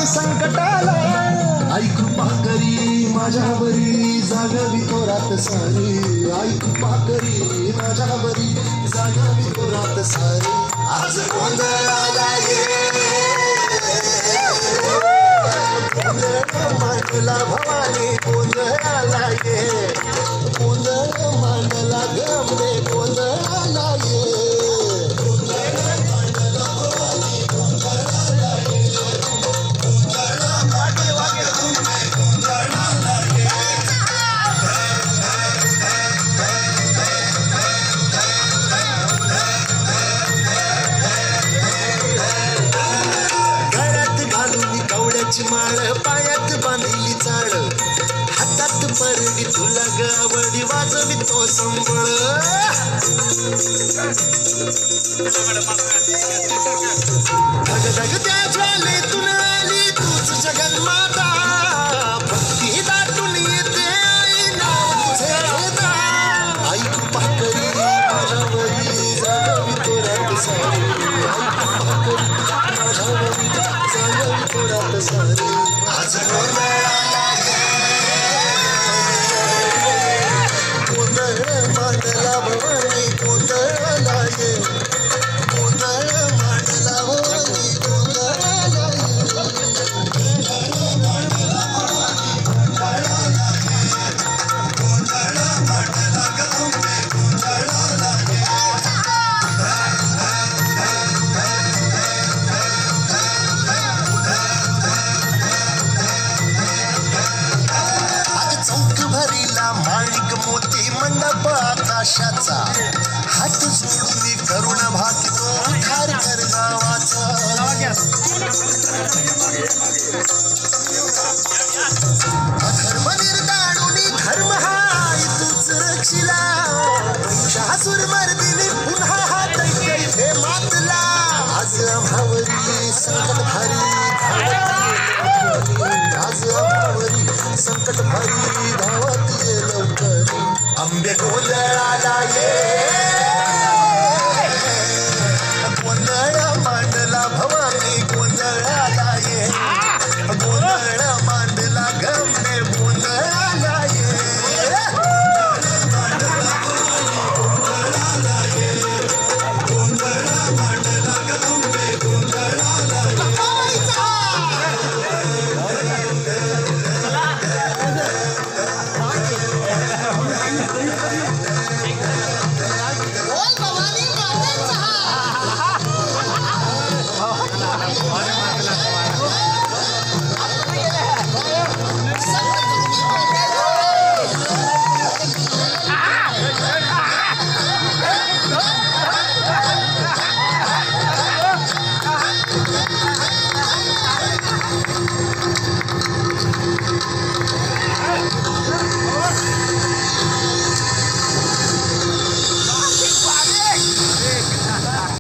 संकटाला आई कृपा करी माझ्यावरी जागावी थोरात सारी आई कृपा करी माझ्यावरी जागावी थोरात सारी आज गोंधळाला ये गोंधळ मांडला भवानी गोंधळाला ये गोंधळ मांडला गमले गोंधळाला ये माळ पायात बांधिली चाळ हातात परडी तुला गावडी वाजवी तो संबळ धगधग त्या ज्वालेतून आली तूच जगन्माता भक्ती दाटून येते आई नाव तुझे घेता आई कृपा करी माझ्यावरी जागावी थोरात सारी आई कृपा करी माझ्यावरी जागावी थोरात सारी आज गोंधळाला गोंधळ मांडला भवानी गोंधळाला ये गोंधळ मांडला भवानी गोंधळाला माणिक मोती मंडप आकाशाचा हात जोडून करुण भाकितो उद्धार कर गावाचा अधर्म निर्दाळून धर्म हाय तूच रक्षिला महिषासुर मर्दिनी पुन्हा हा दैत्य इथे मातला आज आम्हावरी संकट भारी आज आम्हावरी संकट भारी धावत ये लवकर अंबे गोंधळाला ये